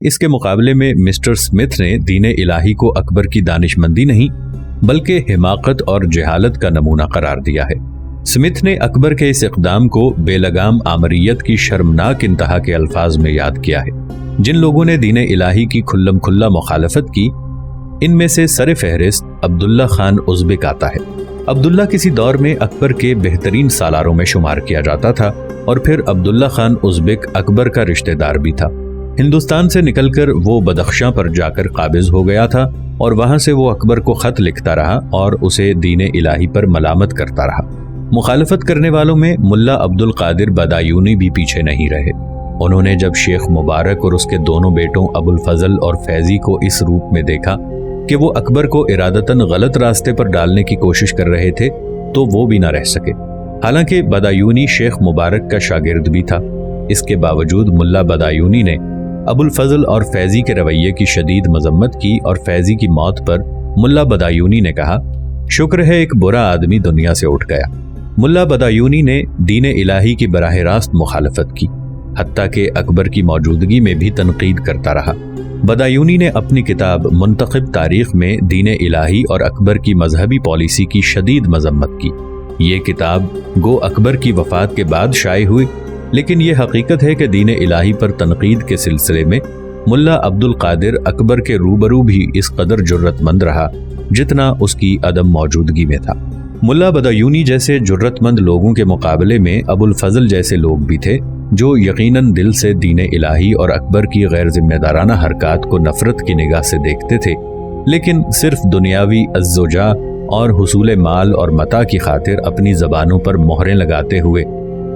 اس کے مقابلے میں مسٹر اسمتھ نے دین الہی کو اکبر کی دانشمندی نہیں بلکہ حماقت اور جہالت کا نمونہ قرار دیا ہے۔ اسمتھ نے اکبر کے اس اقدام کو بے لگام آمریت کی شرمناک انتہا کے الفاظ میں یاد کیا ہے۔ جن لوگوں نے دین الہی کی کھلم کھلا مخالفت کی، ان میں سے سر فہرست عبداللہ خان ازبک آتا ہے۔ عبداللہ کسی دور میں اکبر کے بہترین سالاروں میں شمار کیا جاتا تھا، اور پھر عبداللہ خان ازبک اکبر کا رشتہ دار بھی تھا۔ ہندوستان سے نکل کر وہ بدخشاں پر جا کر قابض ہو گیا تھا، اور وہاں سے وہ اکبر کو خط لکھتا رہا اور اسے دین الہی پر ملامت کرتا رہا۔ مخالفت کرنے والوں میں ملا عبد القادر بدایونی بھی پیچھے نہیں رہے۔ انہوں نے جب شیخ مبارک اور اس کے دونوں بیٹوں ابو الفضل اور فیضی کو اس روپ میں دیکھا کہ وہ اکبر کو ارادتاً غلط راستے پر ڈالنے کی کوشش کر رہے تھے، تو وہ بھی نہ رہ سکے۔ حالانکہ بدایونی شیخ مبارک کا شاگرد بھی تھا، اس کے باوجود ملا بدایونی نے ابو الفضل اور فیضی کے رویے کی شدید مذمت کی، اور فیضی کی موت پر ملا بدایونی نے کہا، شکر ہے ایک برا آدمی دنیا سے اٹھ گیا۔ ملا بدایونی نے دین الہی کی براہ راست مخالفت کی، حتیٰ کہ اکبر کی موجودگی میں بھی تنقید کرتا رہا۔ بدایونی نے اپنی کتاب منتخب تاریخ میں دین الہی اور اکبر کی مذہبی پالیسی کی شدید مذمت کی۔ یہ کتاب گو اکبر کی وفات کے بعد شائع ہوئی، لیکن یہ حقیقت ہے کہ دین الہی پر تنقید کے سلسلے میں ملا عبد القادر اکبر کے روبرو بھی اس قدر جرت مند رہا جتنا اس کی عدم موجودگی میں تھا۔ ملا بدایونی جیسے جرت مند لوگوں کے مقابلے میں ابو الفضل جیسے لوگ بھی تھے جو یقیناً دل سے دین الہی اور اکبر کی غیر ذمہ دارانہ حرکات کو نفرت کی نگاہ سے دیکھتے تھے، لیکن صرف دنیاوی عز و جاہ اور حصول مال اور متاع کی خاطر اپنی زبانوں پر مہریں لگاتے ہوئے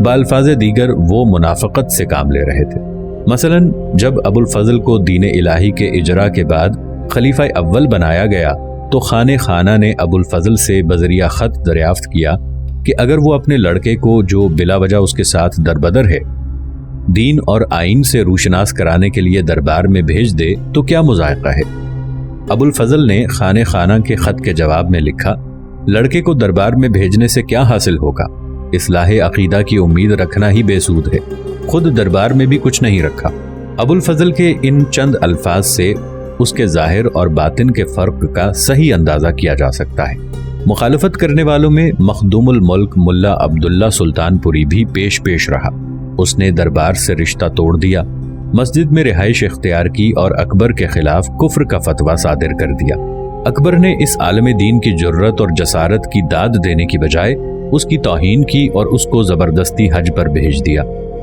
بالفاظ دیگر وہ منافقت سے کام لے رہے تھے۔ مثلا جب ابو الفضل کو دین الہی کے اجرا کے بعد خلیفہ اول بنایا گیا تو خانہ خانہ نے ابو الفضل سے بذریعہ خط دریافت کیا کہ اگر وہ اپنے لڑکے کو جو بلا وجہ اس کے ساتھ دربدر ہے دین اور آئین سے روشناس کرانے کے لیے دربار میں بھیج دے تو کیا مذائقہ ہے۔ ابو الفضل نے خانہ خانہ کے خط کے جواب میں لکھا، لڑکے کو دربار میں بھیجنے سے کیا حاصل ہوگا، اصلاح عقیدہ کی امید رکھنا ہی بے سود ہے، خود دربار میں بھی کچھ نہیں رکھا۔ ابو الفضل کے ان چند الفاظ سے اس کے ظاہر اور باطن کے فرق کا صحیح اندازہ کیا جا سکتا ہے۔ مخالفت کرنے والوں میں مخدوم الملک ملا عبداللہ سلطان پوری بھی پیش رہا۔ اس نے دربار سے رشتہ توڑ دیا، مسجد میں رہائش اختیار کی اور اکبر کے خلاف کفر کا فتویٰ صادر کر دیا۔ اکبر نے اس عالم دین کی جرت اور جسارت کی داد دینے کی بجائے اس کی توہین کی اور اس کو زبردستی حج پر بھیج دیا۔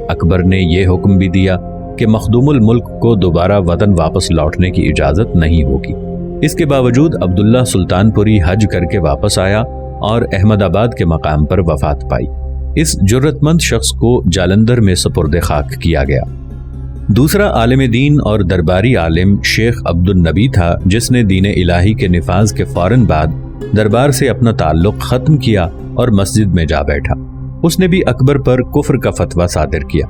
اکبر نے یہ حکم بھی دیا کہ مخدوم الملک کو دوبارہ وطن واپس لوٹنے کی اجازت نہیں ہوگی۔ اس کے باوجود عبداللہ سلطان پوری حج کر کے واپس آیا اور احمد آباد کے مقام پر وفات پائی۔ اس جرت مند شخص کو جالندھر میں سپرد خاک کیا گیا۔ دوسرا عالم دین اور درباری عالم شیخ عبد النبی تھا، جس نے دین الہی کے نفاذ کے فوراً بعد دربار سے اپنا تعلق ختم کیا اور مسجد میں جا بیٹھا۔ اس نے بھی اکبر پر کفر کا فتویٰ صادر کیا۔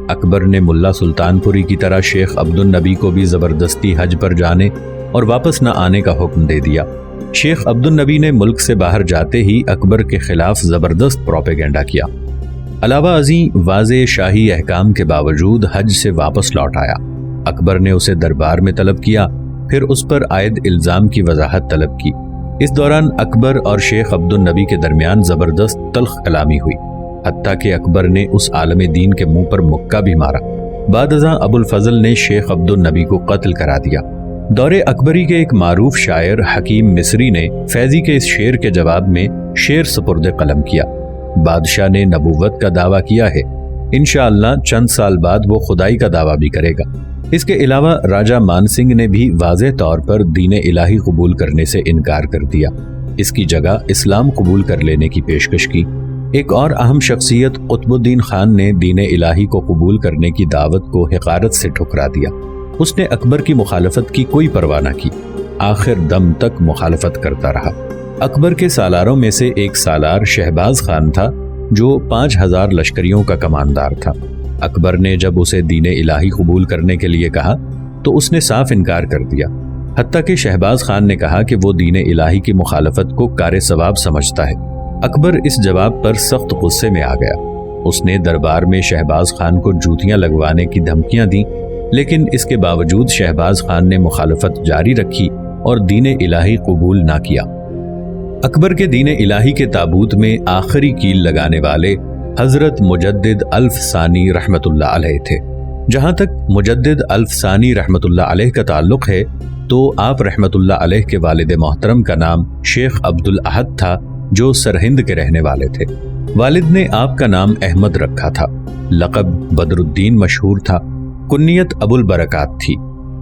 اکبر نے ملا سلطان پوری کی طرح شیخ عبد النبی کو بھی زبردستی حج پر جانے اور واپس نہ آنے کا حکم دے دیا۔ شیخ عبد النبی نے ملک سے باہر جاتے ہی اکبر کے خلاف زبردست پروپیگنڈا کیا۔ علاوہ ازیں واضح شاہی احکام کے باوجود حج سے واپس لوٹ آیا۔ اکبر نے اسے دربار میں طلب کیا، پھر اس پر عائد الزام کی وضاحت طلب کی۔ اس دوران اکبر اور شیخ عبد النبی کے درمیان زبردست تلخ کلامی ہوئی، حتیٰ کہ اکبر نے اس عالم دین کے منہ پر مکہ بھی مارا۔ بعد ازاں ابو الفضل نے شیخ عبد النبی کو قتل کرا دیا۔ دور اکبری کے ایک معروف شاعر حکیم مصری نے فیضی کے اس شعر کے جواب میں شعر سپرد قلم کیا۔ بادشاہ نے نبوت کا دعویٰ کیا ہے، انشاءاللہ چند سال بعد وہ خدائی کا دعویٰ بھی کرے گا۔ اس کے علاوہ راجہ مان سنگھ نے بھی واضح طور پر دین الہی قبول کرنے سے انکار کر دیا، اس کی جگہ اسلام قبول کر لینے کی پیشکش کی۔ ایک اور اہم شخصیت قطب الدین خان نے دین الہی کو قبول کرنے کی دعوت کو حقارت سے ٹھکرا دیا۔ اس نے اکبر کی مخالفت کی کوئی پرواہ نہ کی، آخر دم تک مخالفت کرتا رہا۔ اکبر کے سالاروں میں سے ایک سالار شہباز خان تھا جو 5000 لشکریوں کا کماندار تھا۔ اکبر نے جب اسے دین الہی قبول کرنے کے لیے کہا تو اس نے صاف انکار کر دیا، حتیٰ کہ شہباز خان نے کہا کہ وہ دین الہی کی مخالفت کو کار ثواب سمجھتا ہے۔ اکبر اس جواب پر سخت غصے میں آ گیا۔ اس نے دربار میں شہباز خان کو جوتیاں لگوانے کی دھمکیاں دیں لیکن اس کے باوجود شہباز خان نے مخالفت جاری رکھی اور دین الہی قبول نہ کیا۔ اکبر کے دین الہی کے تابوت میں آخری کیل لگانے والے حضرت مجدد الف ثانی رحمت اللہ علیہ تھے۔ جہاں تک مجدد الف ثانی رحمت اللہ علیہ کا تعلق ہے تو آپ رحمت اللہ علیہ کے والد محترم کا نام شیخ عبد الاحد تھا، جو سرہند کے رہنے والے تھے۔ والد نے آپ کا نام احمد رکھا تھا، لقب بدر الدین مشہور تھا، کنیت ابو البرکات تھی۔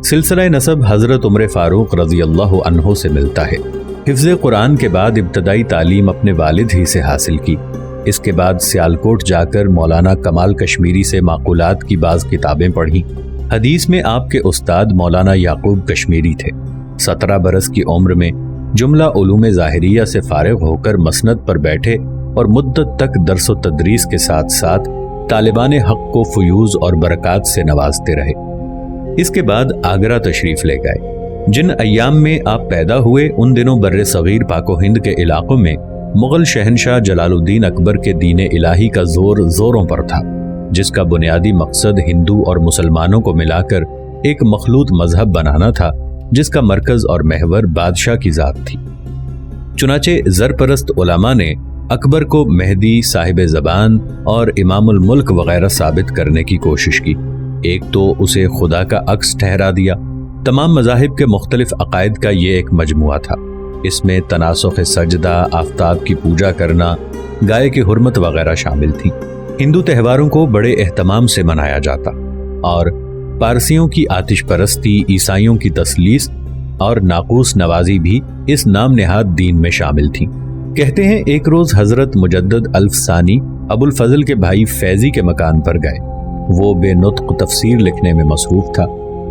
سلسلہ نسب حضرت عمر فاروق رضی اللہ عنہ سے ملتا ہے۔ حفظ قرآن کے بعد ابتدائی تعلیم اپنے والد ہی سے حاصل کی۔ اس کے بعد سیالکوٹ جا کر مولانا کمال کشمیری سے معقولات کی بعض کتابیں پڑھی۔ حدیث میں آپ کے استاد مولانا یعقوب کشمیری تھے۔ 17 برس کی عمر میں جملہ علوم ظاہریہ سے فارغ ہو کر مسند پر بیٹھے اور مدت تک درس و تدریس کے ساتھ ساتھ طالبان حق کو فیوز اور برکات سے نوازتے رہے۔ اس کے بعد آگرہ تشریف لے گئے۔ جن ایام میں آپ پیدا ہوئے ان دنوں بر صغیر پاک و ہند کے علاقوں میں مغل شہنشاہ جلال الدین اکبر کے دین الہی کا زور زوروں پر تھا، جس کا بنیادی مقصد ہندو اور مسلمانوں کو ملا کر ایک مخلوط مذہب بنانا تھا، جس کا مرکز اور محور بادشاہ کی ذات تھی۔ چنانچہ زرپرست علماء نے اکبر کو مہدی، صاحب زبان اور امام الملک وغیرہ ثابت کرنے کی کوشش کی۔ ایک تو اسے خدا کا عکس ٹھہرا دیا۔ تمام مذاہب کے مختلف عقائد کا یہ ایک مجموعہ تھا۔ اس میں تناسخ سجدہ، آفتاب کی پوجا کرنا، گائے کی حرمت وغیرہ شامل تھی۔ ہندو تہواروں کو بڑے اہتمام سے منایا جاتا اور پارسیوں کی آتش پرستی، عیسائیوں کی تثلیث اور ناقوس نوازی بھی اس نام نہاد دین میں شامل تھی۔ کہتے ہیں ایک روز حضرت مجدد الف ثانی ابو الفضل کے بھائی فیضی کے مکان پر گئے۔ وہ بے نطق تفسیر لکھنے میں مصروف تھا۔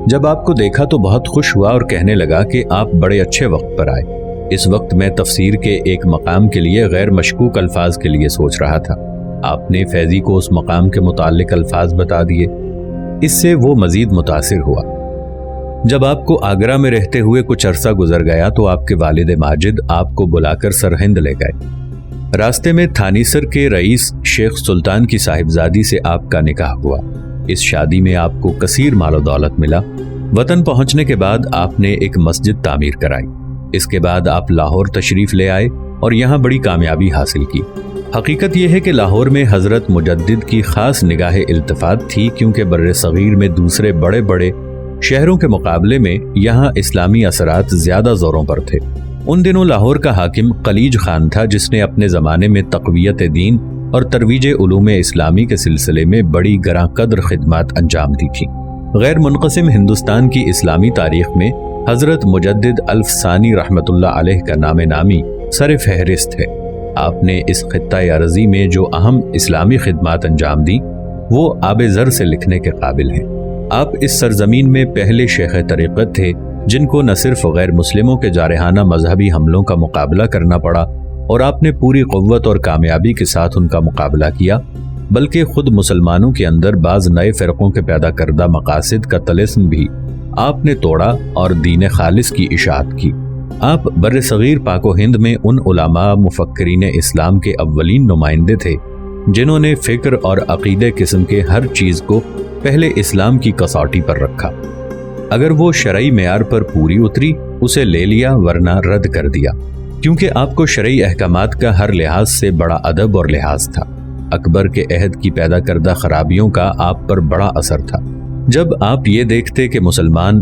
جب آپ کو دیکھا تو بہت خوش ہوا اور کہنے لگا کہ آپ بڑے اچھے وقت پر آئے۔ اس وقت میں تفسیر کے ایک مقام کے لیے غیر مشکوک الفاظ کے لیے سوچ رہا تھا۔ آپ نے فیضی کو اس مقام کے متعلق الفاظ بتا دیے۔ اس سے وہ مزید متاثر ہوا۔ جب آپ کو آگرہ میں رہتے ہوئے کچھ عرصہ گزر گیا تو آپ کے والد ماجد آپ کو بلا کر سرہند لے گئے۔ راستے میں تھانیسر کے رئیس شیخ سلطان کی صاحبزادی سے آپ کا نکاح ہوا۔ اس شادی میں آپ کو کثیر مال و دولت ملا۔ وطن پہنچنے کے بعد آپ نے ایک مسجد تعمیر کرائی۔ اس کے بعد آپ لاہور تشریف لے آئے اور یہاں بڑی کامیابی حاصل کی۔ حقیقت یہ ہے کہ لاہور میں حضرت مجدد کی خاص نگاہ التفات تھی، کیونکہ بر صغیر میں دوسرے بڑے بڑے شہروں کے مقابلے میں یہاں اسلامی اثرات زیادہ زوروں پر تھے۔ ان دنوں لاہور کا حاکم قلیج خان تھا، جس نے اپنے زمانے میں تقویت دین اور ترویج علوم اسلامی کے سلسلے میں بڑی گراں قدر خدمات انجام دی تھی۔ غیر منقسم ہندوستان کی اسلامی تاریخ میں حضرت مجدد الف ثانی رحمت اللہ علیہ کا نام نامی سر فہرست ہے۔ آپ نے اس خطہ ارضی میں جو اہم اسلامی خدمات انجام دی وہ آب زر سے لکھنے کے قابل ہیں۔ آپ اس سرزمین میں پہلے شیخ طریقت تھے جن کو نہ صرف غیر مسلموں کے جارحانہ مذہبی حملوں کا مقابلہ کرنا پڑا اور آپ نے پوری قوت اور کامیابی کے ساتھ ان کا مقابلہ کیا، بلکہ خود مسلمانوں کے اندر بعض نئے فرقوں کے پیدا کردہ مقاصد کا طلسم بھی آپ نے توڑا اور دین خالص کی اشاعت کی۔ آپ بر صغیر پاک و ہند میں ان علماء مفکرین اسلام کے اولین نمائندے تھے جنہوں نے فکر اور عقیدے قسم کے ہر چیز کو پہلے اسلام کی کسوٹی پر رکھا۔ اگر وہ شرعی معیار پر پوری اتری اسے لے لیا، ورنہ رد کر دیا، کیونکہ آپ کو شرعی احکامات کا ہر لحاظ سے بڑا ادب اور لحاظ تھا۔ اکبر کے عہد کی پیدا کردہ خرابیوں کا آپ پر بڑا اثر تھا۔ جب آپ یہ دیکھتے کہ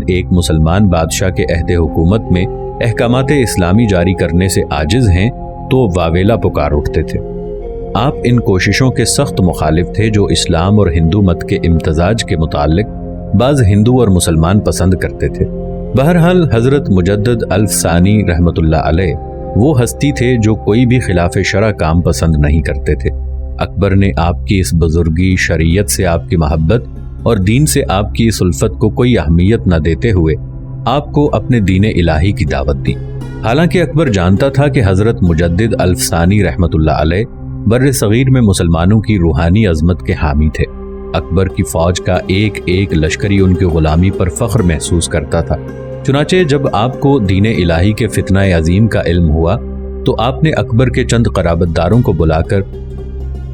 ایک مسلمان بادشاہ کے عہد حکومت میں احکامات اسلامی جاری کرنے سے عاجز ہیں تو واویلا پکار اٹھتے تھے۔ آپ ان کوششوں کے سخت مخالف تھے جو اسلام اور ہندو مت کے امتزاج کے متعلق بعض ہندو اور مسلمان پسند کرتے تھے۔ بہرحال حضرت مجدد الف ثانی رحمت اللہ علیہ وہ ہستی تھے جو کوئی بھی خلاف شرع کام پسند نہیں کرتے تھے۔ اکبر نے آپ کی اس بزرگی، شریعت سے آپ کی محبت اور دین سے آپ کی اس الفت کو کوئی اہمیت نہ دیتے ہوئے آپ کو اپنے دین الہی کی دعوت دی۔ حالانکہ اکبر جانتا تھا کہ حضرت مجدد الف ثانی رحمت اللہ علیہ بر صغیر میں مسلمانوں کی روحانی عظمت کے حامی تھے۔ اکبر کی فوج کا ایک ایک لشکری ان کی غلامی پر فخر محسوس کرتا تھا۔ چنانچہ جب آپ کو دین الہی کے فتنہ عظیم کا علم ہوا تو آپ نے اکبر کے چند قرابت داروں کو بلا کر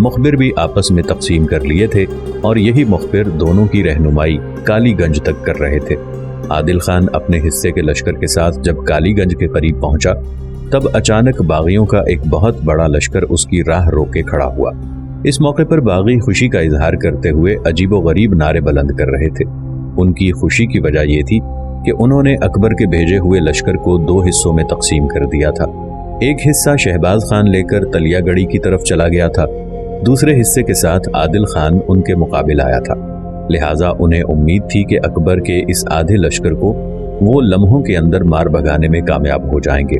مخبر بھی آپس میں تقسیم کر لیے تھے اور یہی مخبر دونوں کی رہنمائی کالی گنج تک کر رہے تھے۔ عادل خان اپنے حصے کے لشکر کے ساتھ جب کالی گنج کے قریب پہنچا تب اچانک باغیوں کا ایک بہت بڑا لشکر اس کی راہ روک کے کھڑا ہوا۔ اس موقع پر باغی خوشی کا اظہار کرتے ہوئے عجیب و غریب نعرے بلند کر رہے تھے۔ ان کی خوشی کی وجہ یہ تھی کہ انہوں نے اکبر کے بھیجے ہوئے لشکر کو 2 حصوں میں تقسیم کر دیا تھا۔ ایک حصہ شہباز خان لے کر تلیا گڑھی کی طرف چلا گیا تھا، دوسرے حصے کے ساتھ عادل خان ان کے مقابل آیا تھا، لہٰذا انہیں امید تھی کہ اکبر کے اس آدھے لشکر کو وہ لمحوں کے اندر مار بھگانے میں کامیاب ہو جائیں گے۔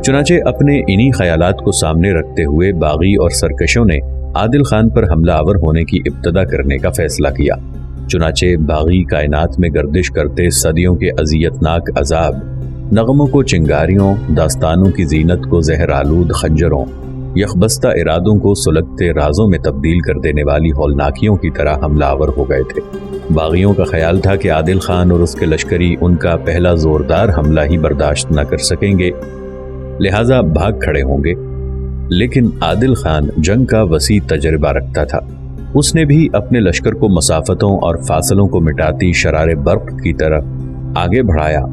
چنانچہ اپنے انہی خیالات کو سامنے رکھتے ہوئے باغی اور سرکشوں نے عادل خان پر حملہ آور ہونے کی ابتدا کرنے کا فیصلہ کیا۔ چنانچہ باغی کائنات میں گردش کرتے صدیوں کے اذیتناک عذاب، نغموں کو چنگاریوں، داستانوں کی زینت کو زہر آلود خنجروں، یخبستہ ارادوں کو سلگتے رازوں میں تبدیل کر دینے والی ہولناکیوں کی طرح حملہ آور ہو گئے تھے۔ باغیوں کا خیال تھا کہ عادل خان اور اس کے لشکری ان کا پہلا زوردار حملہ ہی برداشت نہ کر سکیں گے، لہٰذا بھاگ کھڑے ہوں گے۔ لیکن عادل خان جنگ کا وسیع تجربہ رکھتا تھا۔ اس نے بھی اپنے لشکر کو مسافتوں اور فاصلوں کو مٹاتی شرار برق کی طرح آگے بڑھایا۔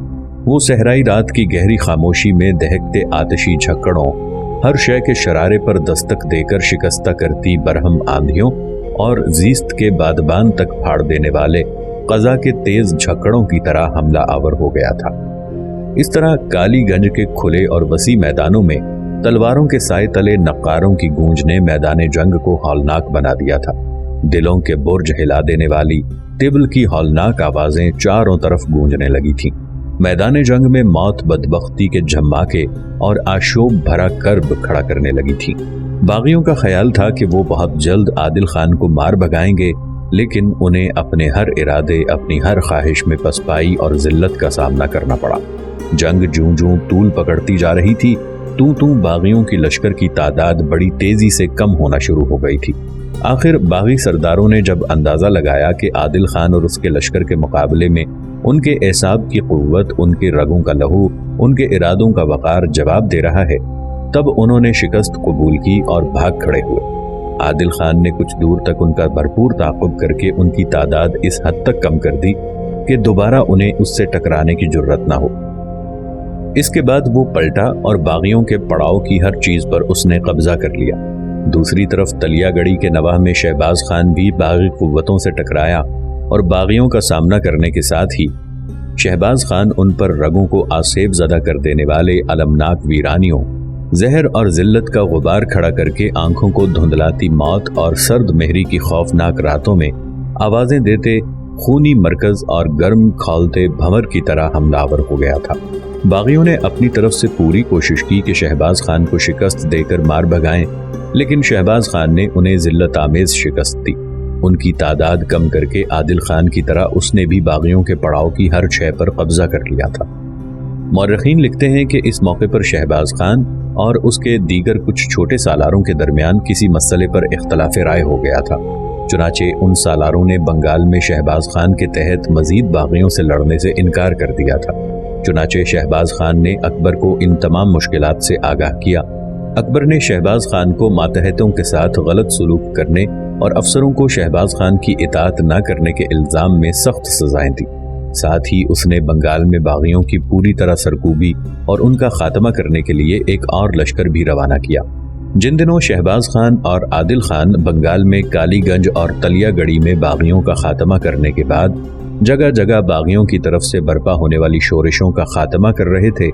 وہ صحرائی رات کی گہری خاموشی میں دہکتے آتشی جھکڑوں، ہر شے کے شرارے پر دستک دے کر شکستہ کرتی برہم آندھیوں اور زیست کے بادبان تک پھاڑ دینے والے قضا کے تیز جھکڑوں کی طرح حملہ آور ہو گیا تھا۔ اس طرح کالی گنج کے کھلے اور وسیع میدانوں میں تلواروں کے سائے تلے نقاروں کی گونج نے میدان جنگ کو ہولناک بنا دیا تھا۔ دلوں کے برج ہلا دینے والی طبل کی ہولناک آوازیں چاروں طرف گونجنے لگی تھیں۔ میدان جنگ میں موت بدبختی کے جھماکے اور آشوب بھرا کرب کھڑا کرنے لگی تھی۔ باغیوں کا خیال تھا کہ وہ بہت جلد عادل خان کو مار بھگائیں گے، لیکن انہیں اپنے ہر ارادے، اپنی ہر خواہش میں پسپائی اور ذلت کا سامنا کرنا پڑا۔ جنگ جوں جوں طول پکڑتی جا رہی تھی، توں باغیوں کی لشکر کی تعداد بڑی تیزی سے کم ہونا شروع ہو گئی تھی۔ آخر باغی سرداروں نے جب اندازہ لگایا کہ عادل خان اور اس کے لشکر کے مقابلے میں ان کے اعصاب کی قوت، ان کے رگوں کا لہو، ان کے ارادوں کا وقار جواب دے رہا ہے، تب انہوں نے شکست قبول کی اور بھاگ کھڑے ہوئے۔ عادل خان نے کچھ دور تک ان کا بھرپور تعاقب کر کے ان کی تعداد اس حد تک کم کر دی کہ دوبارہ انہیں اس سے ٹکرانے کی جرت نہ ہو۔ اس کے بعد وہ پلٹا اور باغیوں کے پڑاؤ کی ہر چیز پر اس نے قبضہ کر لیا۔ دوسری طرف تلیا گڑھی کے نواح میں شہباز خان بھی باغی قوتوں سے ٹکرایا اور باغیوں کا سامنا کرنے کے ساتھ ہی شہباز خان ان پر رگوں کو آسیب زدہ کر دینے والے المناک ویرانیوں، زہر اور ذلت کا غبار کھڑا کر کے آنکھوں کو دھندلاتی موت اور سرد مہری کی خوفناک راتوں میں آوازیں دیتے خونی مرکز اور گرم کھولتے بھنور کی طرح حملہ آور ہو گیا تھا۔ باغیوں نے اپنی طرف سے پوری کوشش کی کہ شہباز خان کو شکست دے کر مار بھگائیں، لیکن شہباز خان نے انہیں ذلت آمیز شکست دی۔ ان کی تعداد کم کر کے عادل خان کی طرح اس نے بھی باغیوں کے پڑاؤ کی ہر شے پر قبضہ کر لیا تھا۔ مورخین لکھتے ہیں کہ اس موقع پر شہباز خان اور اس کے دیگر کچھ چھوٹے سالاروں کے درمیان کسی مسئلے پر اختلاف رائے ہو گیا تھا۔ چنانچہ ان سالاروں نے بنگال میں شہباز خان کے تحت مزید باغیوں سے لڑنے سے انکار کر دیا تھا۔ چنانچہ شہباز خان نے اکبر کو ان تمام مشکلات سے آگاہ کیا۔ اکبر نے شہباز خان کو ماتحتوں کے ساتھ غلط سلوک کرنے اور افسروں کو شہباز خان کی اطاعت نہ کرنے کے الزام میں سخت سزائیں دی۔ ساتھ ہی اس نے بنگال میں باغیوں کی پوری طرح سرکوبی اور ان کا خاتمہ کرنے کے لیے ایک اور لشکر بھی روانہ کیا۔ جن دنوں شہباز خان اور عادل خان بنگال میں کالی گنج اور تلیا گڑھی میں باغیوں کا خاتمہ کرنے کے بعد جگہ جگہ باغیوں کی طرف سے برپا ہونے والی شورشوں کا خاتمہ کر رہے تھے،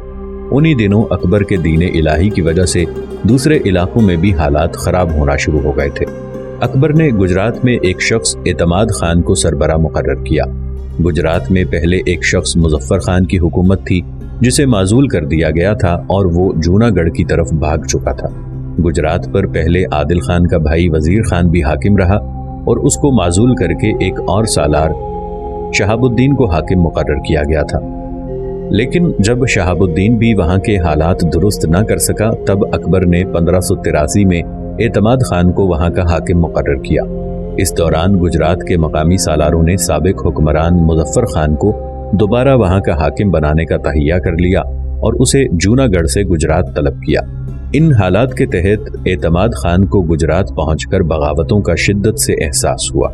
انہی دنوں اکبر کے دین الہی کی وجہ سے دوسرے علاقوں میں بھی حالات خراب ہونا شروع ہو گئے تھے۔ اکبر نے گجرات میں ایک شخص اعتماد خان کو سربراہ مقرر کیا۔ گجرات میں پہلے ایک شخص مظفر خان کی حکومت تھی جسے معزول کر دیا گیا تھا اور وہ جوناگڑھ کی طرف بھاگ چکا تھا۔ گجرات پر پہلے عادل خان کا بھائی وزیر خان بھی حاکم رہا اور اس کو معزول کر کے ایک اور سالار شہاب الدین کو حاکم مقرر کیا گیا تھا۔ لیکن جب شہاب الدین بھی وہاں کے حالات درست نہ کر سکا تب اکبر نے 1583 میں اعتماد خان کو وہاں کا حاکم مقرر کیا۔ اس دوران گجرات کے مقامی سالاروں نے سابق حکمران مظفر خان کو دوبارہ وہاں کا حاکم بنانے کا تہیہ کر لیا اور اسے جوناگڑھ سے گجرات طلب کیا۔ ان حالات کے تحت اعتماد خان کو گجرات پہنچ کر بغاوتوں کا شدت سے احساس ہوا۔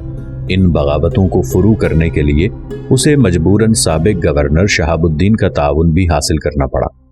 ان بغاوتوں کو فرو کرنے کے لیے اسے مجبوراً سابق گورنر شہاب الدین کا تعاون بھی حاصل کرنا پڑا۔